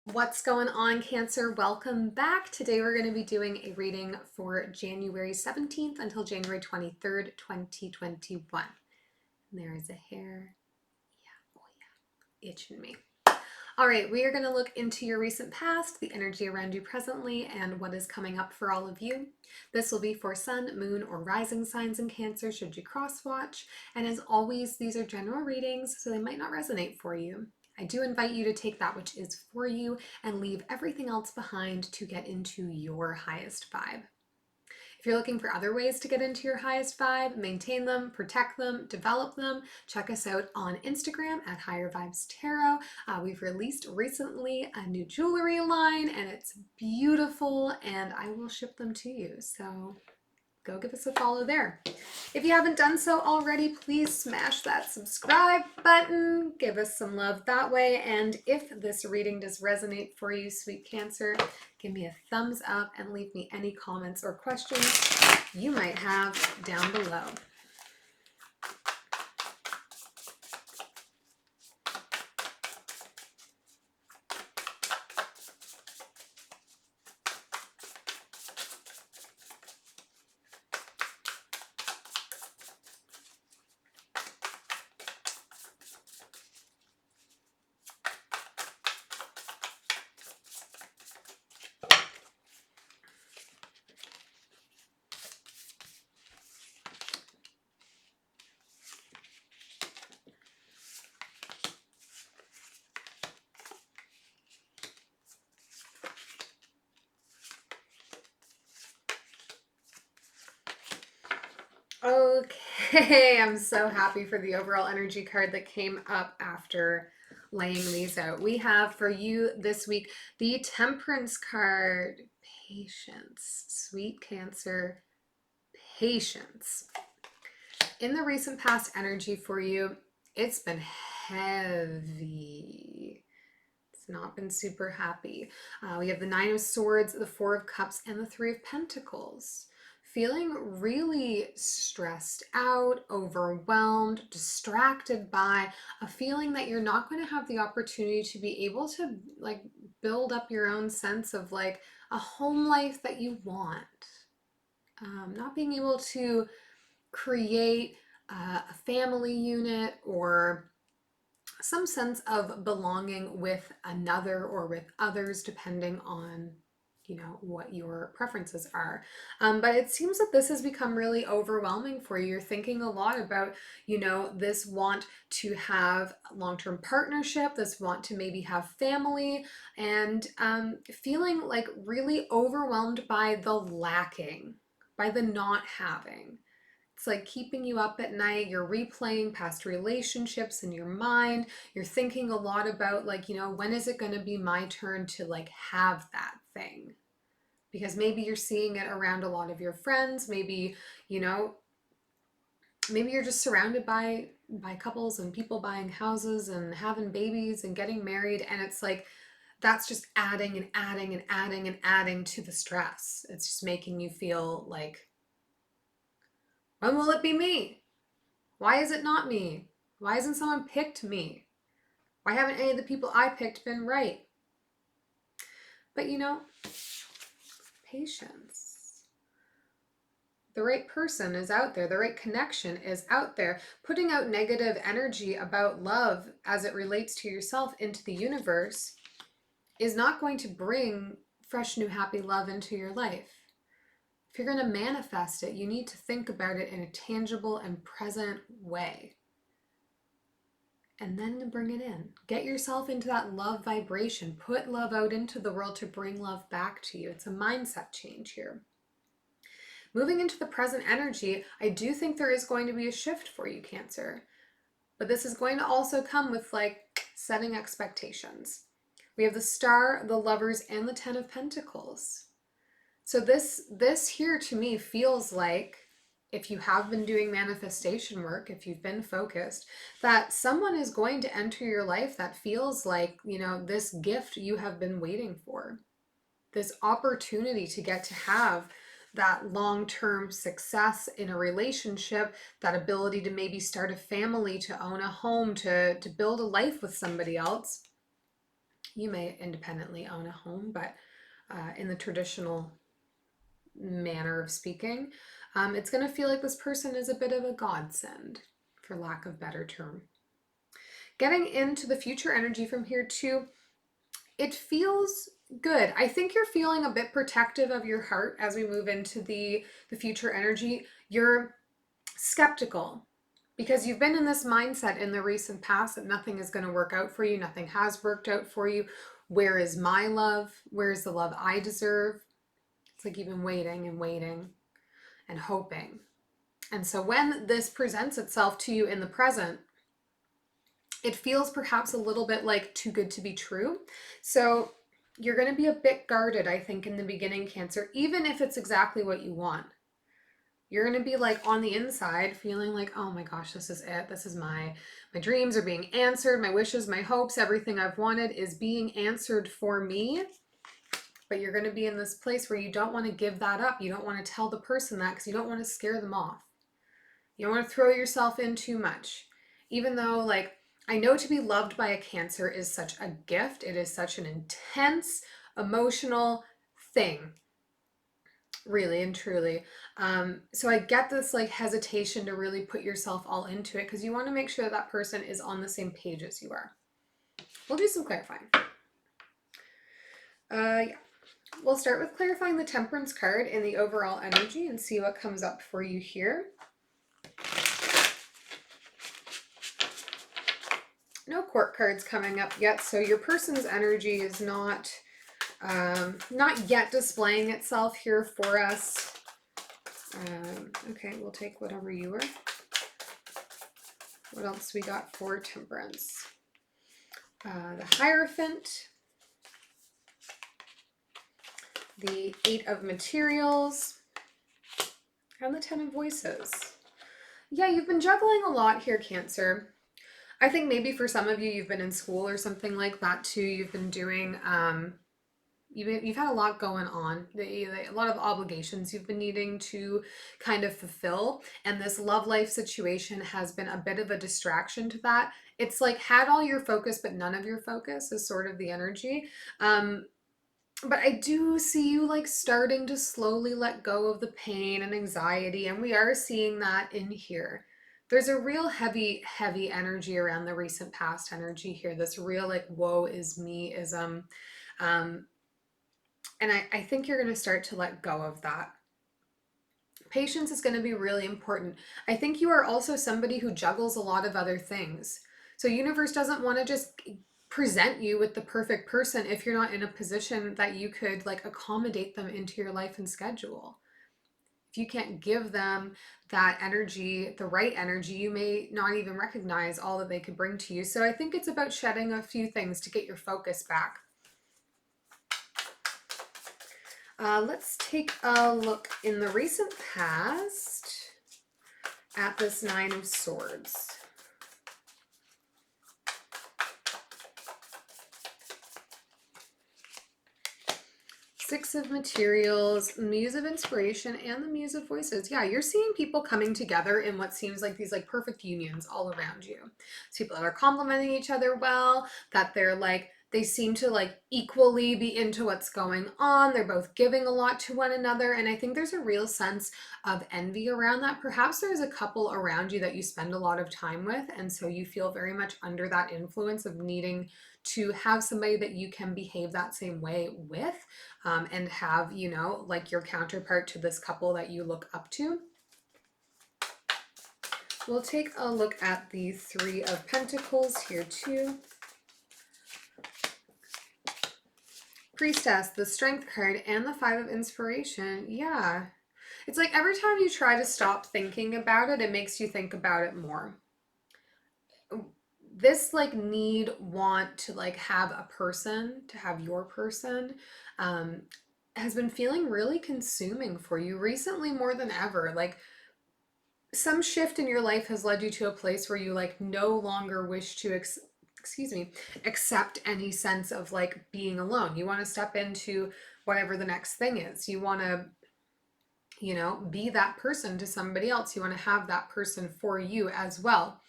What's going on, Cancer? Welcome back. Today we're going to be doing a reading for January 17th until January 23rd, 2021. And there is a hair. Yeah, oh yeah, itching me. All right, we are going to look into your recent past, the energy around you presently, and what is coming up for all of you. This will be for sun, moon, or rising signs in Cancer should you cross watch. And as always, these are general readings, so they might not resonate for you. I do invite you to take that which is for you and leave everything else behind to get into your highest vibe. If you're looking for other ways to get into your highest vibe, maintain them, protect them, develop them, check us out on Instagram at highervibestarot. We've released recently a new jewelry line and it's beautiful and I will ship them to you. So go give us a follow there. If you haven't done so already, please smash that subscribe button. Give us some love that way. And if this reading does resonate for you, sweet Cancer, give me a thumbs up and leave me any comments or questions you might have down below. Okay, I'm so happy for the overall energy card that came up after laying these out. We have for you this week the Temperance card. Patience, sweet Cancer, patience. In the recent past energy for you, it's been heavy. It's not been super happy. We have the Nine of Swords, the Four of Cups, and the Three of Pentacles. Feeling really stressed out, overwhelmed, distracted by a feeling that you're not going to have the opportunity to be able to like build up your own sense of like a home life that you want. Not being able to create a family unit or some sense of belonging with another or with others, depending on what your preferences are. But it seems that this has become really overwhelming for you. You're thinking a lot about this want to have a long-term partnership, this want to maybe have family, and feeling like really overwhelmed by the lacking, by the not having. It's like keeping you up at night. You're replaying past relationships in your mind. You're thinking a lot about like, when is it going to be my turn to like have that thing? Because maybe you're seeing it around a lot of your friends. Maybe, maybe you're just surrounded by couples and people buying houses and having babies and getting married. And it's like, that's just adding and adding and adding and adding to the stress. It's just making you feel like, when will it be me? Why is it not me? Why hasn't someone picked me? Why haven't any of the people I picked been right? But patience. The right person is out there. The right connection is out there. Putting out negative energy about love as it relates to yourself into the universe is not going to bring fresh, new, happy love into your life. If you're going to manifest it, you need to think about it in a tangible and present way. And then bring it in. Get yourself into that love vibration. Put love out into the world to bring love back to you. It's a mindset change here. Moving into the present energy, I do think there is going to be a shift for you, Cancer. But this is going to also come with like setting expectations. We have the Star, the Lovers, and the Ten of Pentacles. So this here to me feels like, if you have been doing manifestation work, if you've been focused, that someone is going to enter your life that feels like, this gift you have been waiting for. This opportunity to get to have that long-term success in a relationship, that ability to maybe start a family, to own a home, to build a life with somebody else. You may independently own a home, but in the traditional manner of speaking, it's going to feel like this person is a bit of a godsend, for lack of better term. Getting into the future energy from here too, it feels good. I think you're feeling a bit protective of your heart as we move into the future energy. You're skeptical because you've been in this mindset in the recent past that nothing is going to work out for you. Nothing has worked out for you. Where is my love? Where is the love I deserve? It's like you've been waiting and waiting and hoping. And so when this presents itself to you in the present, it feels perhaps a little bit like too good to be true. So you're going to be a bit guarded, I think, in the beginning, Cancer, even if it's exactly what you want. You're going to be like on the inside feeling like, oh my gosh, this is it. This is my dreams are being answered. My wishes, my hopes, everything I've wanted is being answered for me. But you're going to be in this place where you don't want to give that up. You don't want to tell the person that because you don't want to scare them off. You don't want to throw yourself in too much. Even though, like, I know to be loved by a Cancer is such a gift. It is such an intense, emotional thing. Really and truly. So I get this like hesitation to really put yourself all into it because you want to make sure that person is on the same page as you are. We'll do some clarifying. Yeah. We'll start with clarifying the Temperance card in the overall energy and see what comes up for you here. No court cards coming up yet, so your person's energy is not yet displaying itself here for us. Okay, we'll take whatever you were. What else we got for Temperance? The Hierophant, the 8 of Materials, and the 10 of Voices. Yeah, you've been juggling a lot here, Cancer. I think maybe for some of you, you've been in school or something like that too. You've been doing, you've had a lot going on, a lot of obligations you've been needing to kind of fulfill. And this love life situation has been a bit of a distraction to that. It's like had all your focus, but none of your focus is sort of the energy. But I do see you like starting to slowly let go of the pain and anxiety. And we are seeing that in here. There's a real heavy energy around the recent past energy here. This real like woe is me-ism. And I think you're going to start to let go of that. Patience is going to be really important. I think you are also somebody who juggles a lot of other things. So universe doesn't want to just present you with the perfect person if you're not in a position that you could like accommodate them into your life and schedule. If you can't give them that energy, the right energy, you may not even recognize all that they could bring to you. So I think it's about shedding a few things to get your focus back. Let's take a look in the recent past at this 9 of Swords. Six of Materials, Muse of Inspiration, and the Muse of Voices. Yeah, you're seeing people coming together in what seems like these like perfect unions all around you. It's people that are complimenting each other well, that they're like, they seem to like equally be into what's going on. They're both giving a lot to one another. And I think there's a real sense of envy around that. Perhaps there's a couple around you that you spend a lot of time with. And so you feel very much under that influence of needing to have somebody that you can behave that same way with, and have, you know, like your counterpart to this couple that you look up to. We'll take a look at the 3 of Pentacles here too. Priestess, the Strength card, and the 5 of Inspiration. Yeah. It's like every time you try to stop thinking about it, it makes you think about it more. This like want to like have a person, to have your person, has been feeling really consuming for you recently more than ever. Like some shift in your life has led you to a place where you like no longer wish to accept any sense of like being alone. You want to step into whatever the next thing is. You want to, you know, be that person to somebody else. You want to have that person for you as well.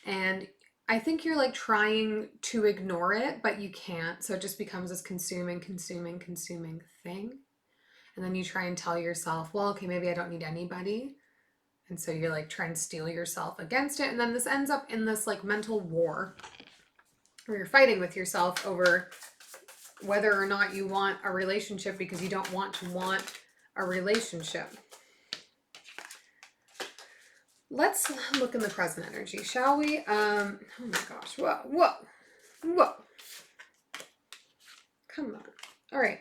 And I think you're like trying to ignore it, but you can't. So it just becomes this consuming, consuming, consuming thing. And then you try and tell yourself, well, okay, maybe I don't need anybody. And so you're like trying to steel yourself against it. And then this ends up in this like mental war where you're fighting with yourself over whether or not you want a relationship because you don't want to want a relationship. Let's look in the present energy, shall we? Oh my gosh. Whoa, whoa, whoa. Come on. All right.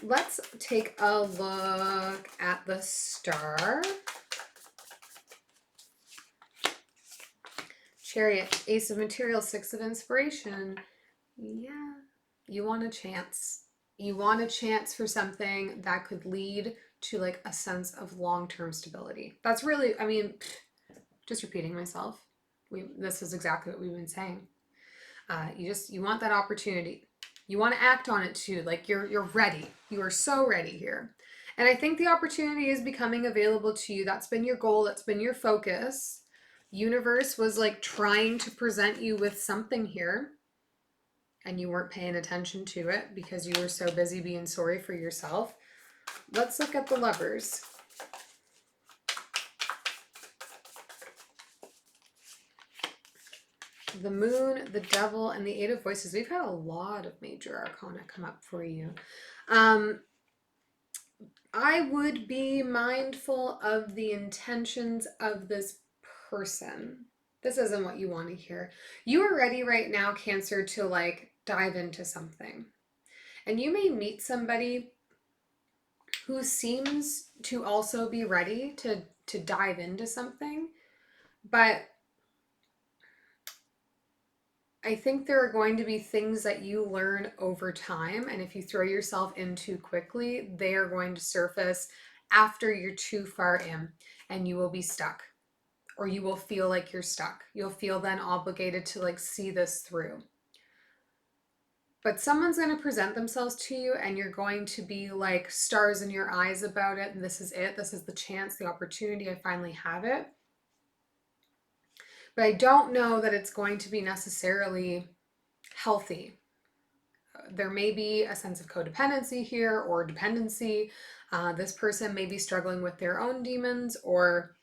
Let's take a look at the star. Chariot, Ace of Materials, Six of Inspiration. Yeah. You want a chance. You want a chance for something that could lead to like a sense of long-term stability. That's really, I mean, just repeating myself. This is exactly what we've been saying. You want that opportunity. You want to act on it too. Like you're ready. You are so ready here. And I think the opportunity is becoming available to you. That's been your goal. That's been your focus. Universe was like trying to present you with something here, and you weren't paying attention to it because you were so busy being sorry for yourself. Let's look at the Lovers. The Moon, the Devil, and the Eight of Voices. We've had a lot of major arcana come up for you. I would be mindful of the intentions of this person. This isn't what you want to hear. You are ready right now, Cancer, to like dive into something. And you may meet somebody who seems to also be ready to dive into something, but I think there are going to be things that you learn over time, and if you throw yourself in too quickly, they are going to surface after you're too far in, and you will be stuck, or you will feel like you're stuck. You'll feel then obligated to like see this through. But someone's going to present themselves to you, and you're going to be like stars in your eyes about it, and this is it. This is the chance, the opportunity. I finally have it. But I don't know that it's going to be necessarily healthy. There may be a sense of codependency here or dependency. This person may be struggling with their own demons, or,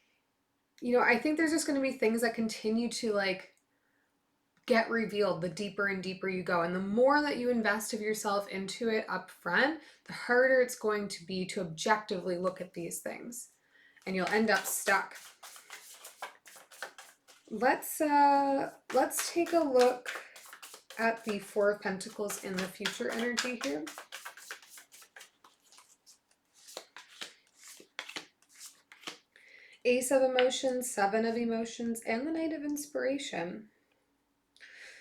you know, I think there's just going to be things that continue to like get revealed the deeper and deeper you go. And the more that you invest of yourself into it up front, the harder it's going to be to objectively look at these things. And you'll end up stuck. Let's take a look at the Four of Pentacles in the future energy here. Ace of Emotions, Seven of Emotions, and the Knight of Inspiration.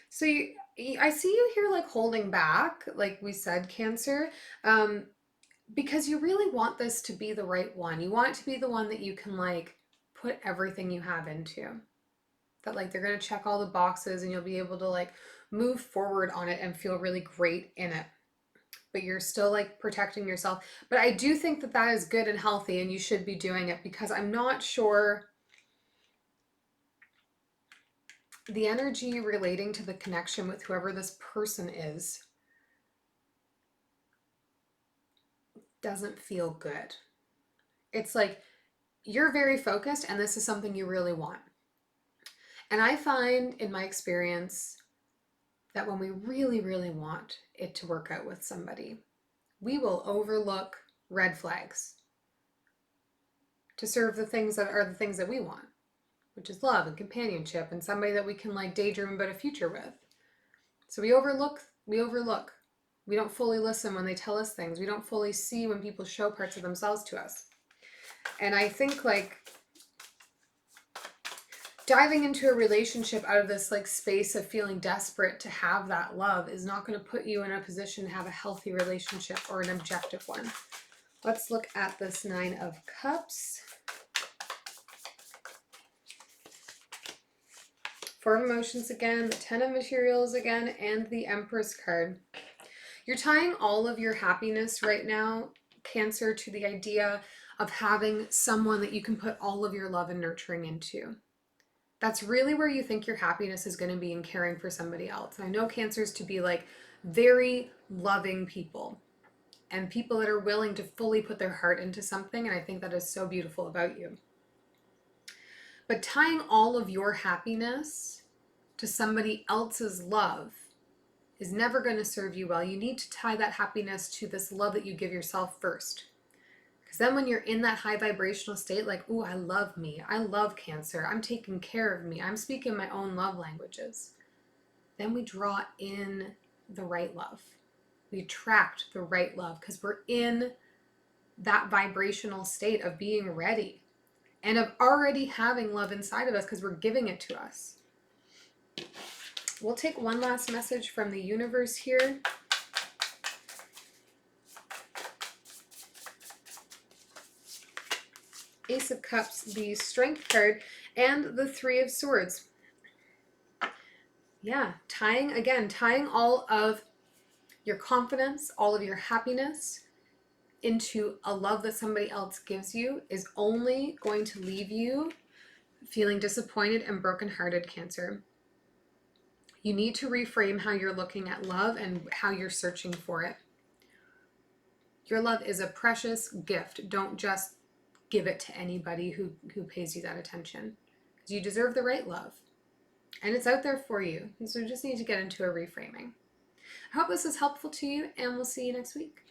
So I see you here like holding back, like we said, Cancer, because you really want this to be the right one. You want it to be the one that you can like put everything you have into. That like they're going to check all the boxes and you'll be able to like move forward on it and feel really great in it. But you're still like protecting yourself. But I do think that that is good and healthy, and you should be doing it, because I'm not sure the energy relating to the connection with whoever this person is doesn't feel good. It's like you're very focused and this is something you really want. And I find in my experience that when we really, really want it to work out with somebody, we will overlook red flags to serve the things that are the things that we want, which is love and companionship and somebody that we can like daydream about a future with. So we overlook. We don't fully listen when they tell us things. We don't fully see when people show parts of themselves to us. And I think like diving into a relationship out of this like space of feeling desperate to have that love is not going to put you in a position to have a healthy relationship or an objective one. Let's look at this Nine of Cups. Four of Emotions again, the Ten of Materials again, and the Empress card. You're tying all of your happiness right now, Cancer, to the idea of having someone that you can put all of your love and nurturing into. That's really where you think your happiness is going to be in caring for somebody else. I know Cancers to be like very loving people and people that are willing to fully put their heart into something. And I think that is so beautiful about you. But tying all of your happiness to somebody else's love is never going to serve you well. You need to tie that happiness to this love that you give yourself first. Because then when you're in that high vibrational state, like, ooh, I love me. I love Cancer. I'm taking care of me. I'm speaking my own love languages. Then we draw in the right love. We attract the right love because we're in that vibrational state of being ready and of already having love inside of us because we're giving it to us. We'll take one last message from the universe here. Ace of Cups, the Strength card, and the Three of Swords. Yeah, tying all of your confidence, all of your happiness into a love that somebody else gives you is only going to leave you feeling disappointed and brokenhearted, Cancer. You need to reframe how you're looking at love and how you're searching for it. Your love is a precious gift. Don't just give it to anybody who pays you that attention. Because you deserve the right love. And it's out there for you. So you just need to get into a reframing. I hope this is helpful to you, and we'll see you next week.